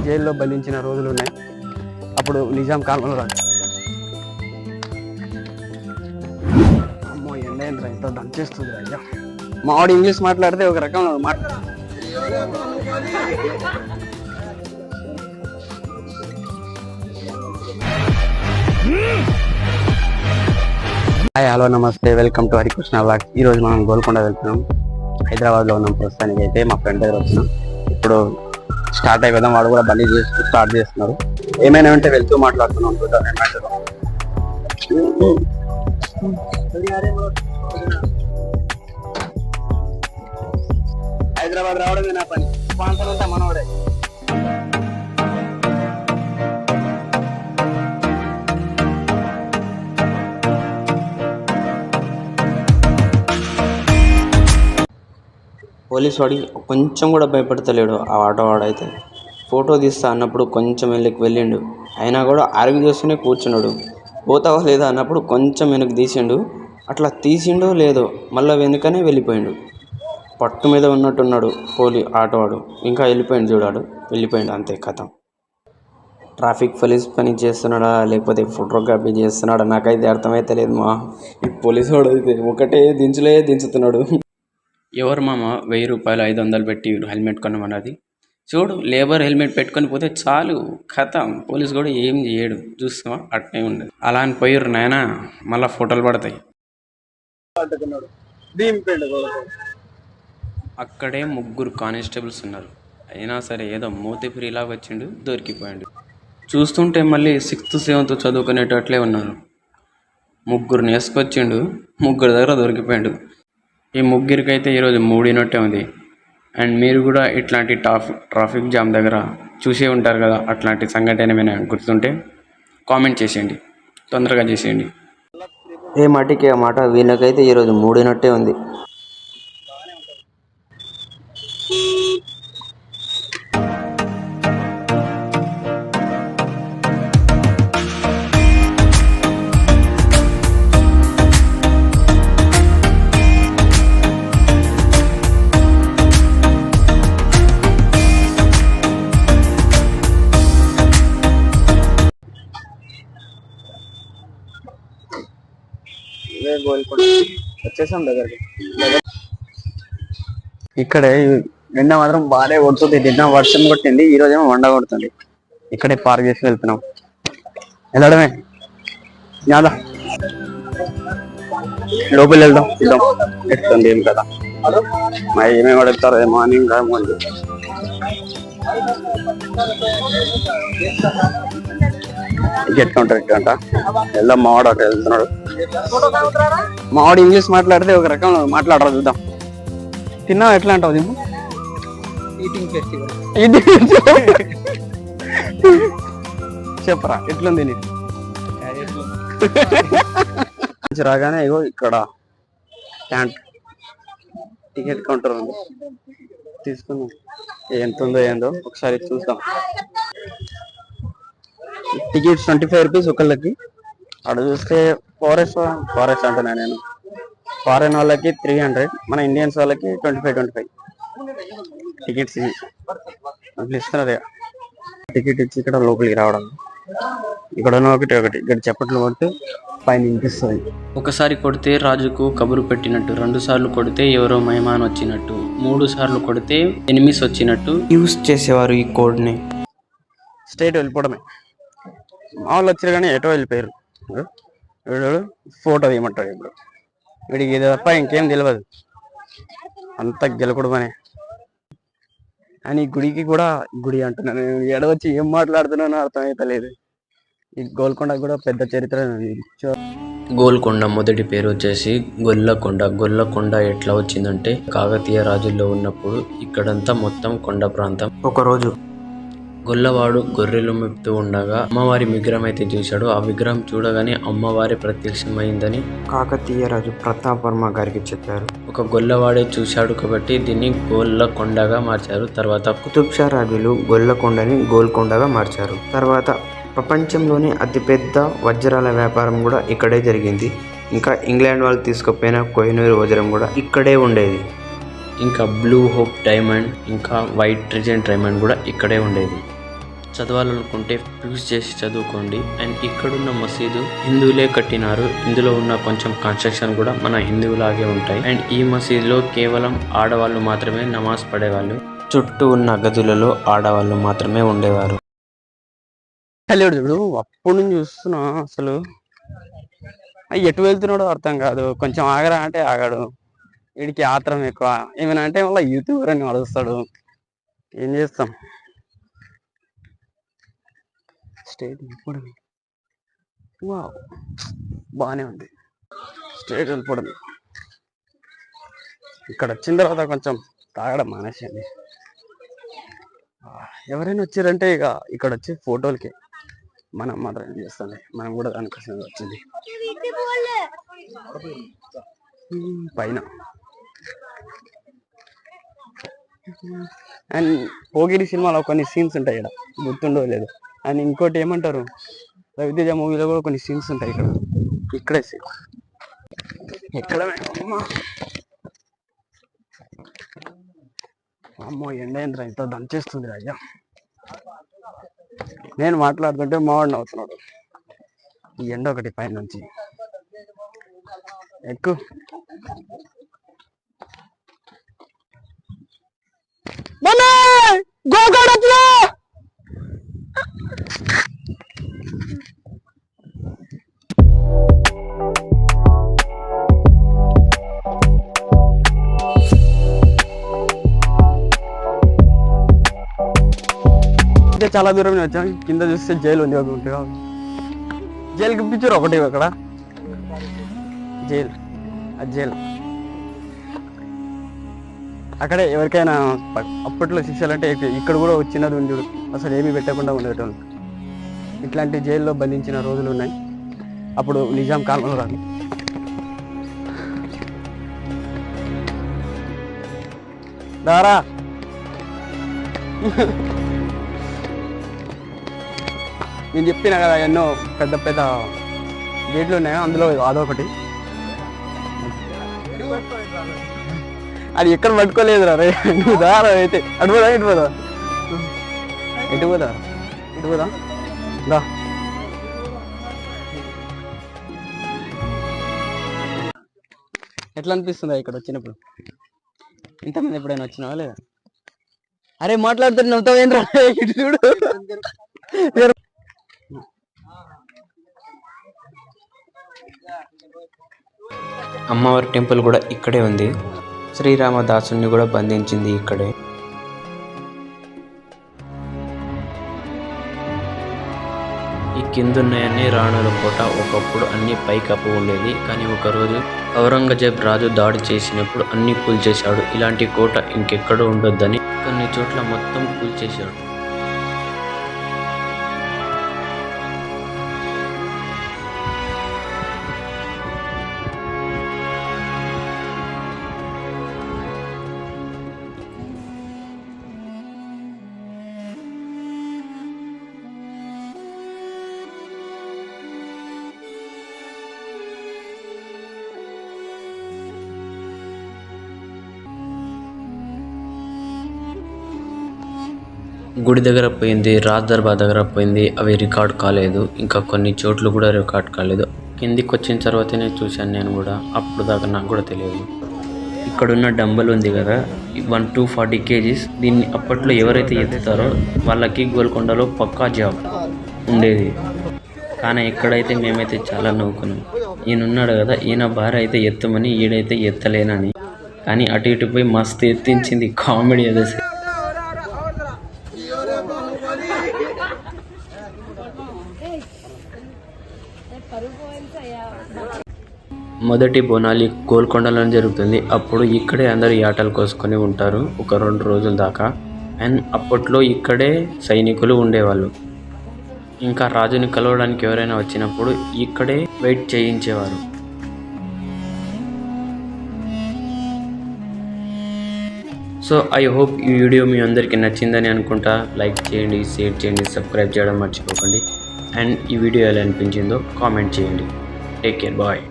జైల్లో బంధించిన రోజులు ఉన్నాయి. అప్పుడు నిజాం కాలంలో రాదు. అమ్మో ఎండ ఎంత దంచేస్తుంది అయ్యా. మావాడు ఇంగ్లీష్ మాట్లాడితే ఒక రకంలో హాయ్ హలో నమస్తే, వెల్కమ్ టు హరికృష్ణ వ్లాగ్స్. ఈ రోజు మనం గోల్కొండ వెళ్తున్నాం. హైదరాబాద్లో ఉన్నాం ప్రస్తుతానికి. అయితే మా ఫ్రెండ్ దగ్గర వచ్చినాం. ఇప్పుడు స్టార్ట్ అయిపోదాం. వాడు కూడా బండి స్టార్ట్ చేస్తున్నారు. ఏమైనా ఉంటే వెళ్తూ మాట్లాడుతున్నాం. హైదరాబాద్ రావడమే నా పని. స్పాన్సర్ అంతా మనవాడే. పోలీసు వాడి కొంచెం కూడా భయపడతలేడు. ఆ ఆటో వాడైతే ఫోటో తీస్తా అన్నప్పుడు కొంచెం వెళ్ళిండు. అయినా కూడా ఆర్గ్యూ చేస్తూనే కూర్చున్నాడు. పోతావా లేదా అన్నప్పుడు కొంచెం వెనక్కి తీసిండు. అట్లా తీసిండో లేదో మళ్ళీ వెనుకనే వెళ్ళిపోయిండు. పట్టు మీద ఉన్నట్టున్నాడు ఆటో వాడు. ఇంకా వెళ్ళిపోయిండు. చూడాడు, వెళ్ళిపోయిండు. అంతే కథ. ట్రాఫిక్ పోలీస్ పని చేస్తున్నాడా లేకపోతే ఫోటోగ్రఫీ చేస్తున్నాడా నాకైతే అర్థమైతే లేదు. ఈ పోలీసు వాడు అయితే ఒకటే దించుతున్నాడు. ఎవరు మామ 1000 రూపాయలు 500 పెట్టి హెల్మెట్ కొనమన్నది. చూడు, లేబర్ హెల్మెట్ పెట్టుకొని పోతే చాలు, కథం. పోలీసు కూడా ఏం చేయడు. చూస్తావా, అట్నే ఉండదు. అలా అని పోయిర్రు నాయన, మళ్ళీ ఫోటోలు పడతాయి. అక్కడే 3 కానిస్టేబుల్స్ ఉన్నారు. అయినా సరే ఏదో మూతిపిరిలాగా వచ్చిండు, దొరికిపోయాడు. చూస్తుంటే మళ్ళీ 6th 7th చదువుకునేటట్లే ఉన్నారు. 3 వేసుకొచ్చిండు, 3 దగ్గర దొరికిపోయాడు. ఈ 3 అయితే ఈరోజు మూడినట్టే ఉంది. అండ్ మీరు కూడా ఇట్లాంటి ట్రాఫిక్ జామ్ దగ్గర చూసే ఉంటారు కదా. అట్లాంటి సంఘటన ఏమైనా గుర్తుంటే కామెంట్ చేసేయండి, తొందరగా చేసేయండి. ఏ మాటికి ఆ మాట, వీళ్ళకైతే ఈరోజు మూడినట్టే ఉంది. వచ్చేసాం దగ్గరికి. ఇక్కడే నిన్న మాత్రం బాగానే కొడుతుంది. నిన్న వర్షం కొట్టింది, ఈ రోజేమో వండ కొడుతుంది. ఇక్కడే పార్క్ చేసి వెళ్తున్నాం. వెళ్ళడమే యాదా, లోపలి వెళ్దాం. ఎట్లుంది ఏం కదా, మరి ఏమేమి అడుగుతారు మార్నింగ్ టికెట్ కౌంటర్ ఎక్కడంట. వెళ్దాం. మావాడు అక్కడ వెళ్తున్నాడు. మావాడు ఇంగ్లీష్ మాట్లాడితే ఒక రకంలో మాట్లాడరా, చూద్దాం. తిన్నావు? ఎట్లా అంటావు? చెప్పరా, ఎట్లుంది నీకు? రాగానే ఇగో ఇక్కడ టికెట్ కౌంటర్ ఉంది, తీసుకుందాం. ఎంత ఉందో ఏందో ఒకసారి చూద్దాం. టికెట్స్ 25 రూపీస్ ఒకళ్ళకి. అక్కడ చూస్తే ఫారెస్ట్ అంటున్నా నేను. ఫారెన్ వాళ్ళకి 300, మన ఇండియన్స్ వాళ్ళకి 25 టికెట్స్ అట్లా ఇస్తున్నారు. టికెట్ ఇచ్చి ఇక్కడ లోపలికి రావడం. ఇక్కడ ఒకటి ఇక్కడ చప్పట్లు కొడితే పైన వినిపిస్తుంది. ఒకసారి కొడితే రాజుకు కబురు పెట్టినట్టు, 2 సార్లు కొడితే ఎవరో మహిమాన్ వచ్చినట్టు, 3 సార్లు కొడితే ఎనిమిస్ వచ్చినట్టు యూస్ చేసేవారు ఈ కోడ్ ని. స్ట్రైట్ వెళ్ళిపోవడమే. మా వాళ్ళు వచ్చారు కానీ ఎటో వెళ్ళిపోయారు. వీడు ఫోటో తీయమంటాడు. ఇప్పుడు వీడికి ఇది తప్ప ఇంకేం తెలియదు. అంత గెలకూడమనే. అని గుడికి కూడా, గుడి అంటున్నాను, ఎడవచ్చి ఏం మాట్లాడుతున్నానో అర్థమైతే లేదు. ఈ గోల్కొండ కూడా పెద్ద చరిత్ర. గోల్కొండ మొదటి పేరు వచ్చేసి గొల్లకొండ. గొల్లకొండ ఎట్లా వచ్చిందంటే కాకతీయ రాజుల్లో ఉన్నప్పుడు ఇక్కడంతా మొత్తం కొండ ప్రాంతం. ఒకరోజు గొల్లవాడు గొర్రెలు మెప్తూ ఉండగా అమ్మవారి విగ్రహం అయితే చూశాడు. ఆ విగ్రహం చూడగానే అమ్మవారి ప్రత్యక్షమైందని కాకతీయ రాజు ప్రతాప్ వర్మ గారికి చెప్పారు. ఒక గొల్లవాడే చూశాడు కాబట్టి దీన్ని గోల్లకొండగా మార్చారు. తర్వాత కుతుబ్ షా రాజులు గొల్లకొండని గోల్కొండగా మార్చారు. తర్వాత ప్రపంచంలోని అతిపెద్ద వజ్రాల వ్యాపారం కూడా ఇక్కడే జరిగింది. ఇంకా ఇంగ్లాండ్ వాళ్ళు తీసుకుపోయిన కోహినూర్ వజ్రం కూడా ఇక్కడే ఉండేది. ఇంకా బ్లూ హోప్ డైమండ్, ఇంకా వైట్ ట్రిజెంట్ డైమండ్ కూడా ఇక్కడే ఉండేది. చదవాలనుకుంటే ఫిక్స్ చేసి చదువుకోండి. అండ్ ఇక్కడున్న మసీదు హిందువులే కట్టినారు. ఇందులో ఉన్న కొంచెం కన్స్ట్రక్షన్ కూడా మన హిందువులాగే ఉంటాయి. అండ్ ఈ మసీదులో కేవలం ఆడవాళ్ళు మాత్రమే నమాజ్ పడేవాళ్ళు. చుట్టూ ఉన్న గదులలో ఆడవాళ్ళు మాత్రమే ఉండేవారు. ఇప్పుడు అప్పుడు నుంచి చూస్తున్నా అసలు ఎటు వెళ్తున్నాడో అర్థం కాదు. కొంచెం ఆగరా అంటే ఆగాడు. వీడికి ఆత్రం ఎక్కువ. ఏమైనా అంటే మళ్ళీ యూట్యూబర్ అని అడుగుతాడు. ఏం చేస్తాం. స్టేట్ వెళ్ళిపోవడం బాగానే ఉంది. స్టేట్ వెళ్ళిపోవడం ఇక్కడ వచ్చిన తర్వాత కొంచెం తాగడం మానేసింది. ఎవరైనా వచ్చారంటే ఇక ఇక్కడ వచ్చి ఫోటోలకి మనం మాత్రం ఏం చేస్తుంది. మనం కూడా దానికోసం వచ్చింది. పైన అండ్ పోగిరి సినిమాలో కొన్ని సీన్స్ ఉంటాయి ఇక్కడ, గుర్తుండో లేదు. అండ్ ఇంకోటి ఏమంటారు, రవితేజ మూవీలో కూడా కొన్ని సీన్స్ ఉంటాయి ఇక్కడ. ఇక్కడే ఎక్కడ అమ్మో ఎండ యంత్రం ఇంత దంచేస్తుంది అయ్యా. నేను మాట్లాడుతుంటే మావాడిని అవుతున్నాడు. ఈ ఎండ ఒకటి పైన నుంచి ఎక్కువ. చాలా దూరం వచ్చాం. కింద చూస్తే జైలు ఉంది ఒకటి. జైలుకి పిక్చర్ ఒకటి అక్కడ జైలు. ఆ జైలు అక్కడే ఎవరికైనా అప్పట్లో శిక్షలు అంటే ఇక్కడ కూడా చిన్నది ఉంది, అసలు ఏమీ పెట్టకుండా ఉండేటోళ్ళు. ఇట్లాంటి జైల్లో బంధించిన రోజులు ఉన్నాయి. అప్పుడు నిజాం కాలంలో రాదు. దారా నేను చెప్పినా కదా ఎన్నో పెద్ద పెద్ద గేట్లు ఉన్నాయి, అందులో అదొకటి. అది ఎక్కడ పట్టుకోలేదు రా. నువ్వు దారా అయితే అటుపోదా ఇటుపోదా ఎటుపోదా ఇటుపోదా దా. ఎట్లా అనిపిస్తుందా ఇక్కడ వచ్చినప్పుడు? ఇంతమంది ఎప్పుడైనా వచ్చినావా లేదా? అరే మాట్లాడుతున్నా నవ్వుతావేంద్రా? ఇటు చూడు. అమ్మవారి టెంపుల్ కూడా ఇక్కడే ఉంది. శ్రీరామదాసుని కూడా బంధించింది ఇక్కడే. ఈ కిందున్నాయన్నీ రాణుల కోట. ఒకప్పుడు అన్ని పైకప్పు ఉండేది, కానీ ఒకరోజు ఔరంగజేబ్ రాజు దాడి చేసినప్పుడు అన్ని కూల్చేశాడు. ఇలాంటి కోట ఇంకెక్కడో ఉండొద్దని కొన్ని చోట్ల మొత్తం కూల్చేశాడు. గుడి దగ్గర పోయింది, రాజ్ దర్బార్ దగ్గర పోయింది, అవి రికార్డ్ కాలేదు. ఇంకా కొన్ని చోట్లు కూడా రికార్డ్ కాలేదు. కిందికి వచ్చిన తర్వాతనే చూశాను నేను కూడా. అప్పుడు దాకా నాకు కూడా తెలియదు. ఇక్కడున్న డంబల్ ఉంది కదా, 140 kgs. దీన్ని అప్పట్లో ఎవరైతే ఎత్తుతారో వాళ్ళకి గోల్కొండలో పక్కా జాబ్ ఉండేది. కానీ ఇక్కడైతే మేమైతే చాలా నవ్వుకున్నాం. ఈయనున్నాడు కదా, ఈయన భార్య అయితే ఎత్తమని, ఈడైతే ఎత్తలేనని. కానీ అటు ఇటు పోయి మస్తు ఎత్తించింది. కామెడీ అదే. మొదటి బోనాలి గోల్కొండలో జరుగుతుంది. అప్పుడు ఇక్కడే అందరు యాటలు కోసుకొని ఉంటారు ఒక 2 రోజుల దాకా. అండ్ అప్పట్లో ఇక్కడే సైనికులు ఉండేవాళ్ళు. ఇంకా రాజుని కలవడానికి ఎవరైనా వచ్చినప్పుడు ఇక్కడే వెయిట్ చేయించేవారు. సో ఐ హోప్ ఈ వీడియో మీ అందరికీ నచ్చిందని అనుకుంటా. లైక్ చేయండి, షేర్ చేయండి, సబ్స్క్రైబ్ చేయడం మర్చిపోకండి. అండ్ ఈ వీడియో ఎలా అనిపించిందో కామెంట్ చేయండి. Take care, bye.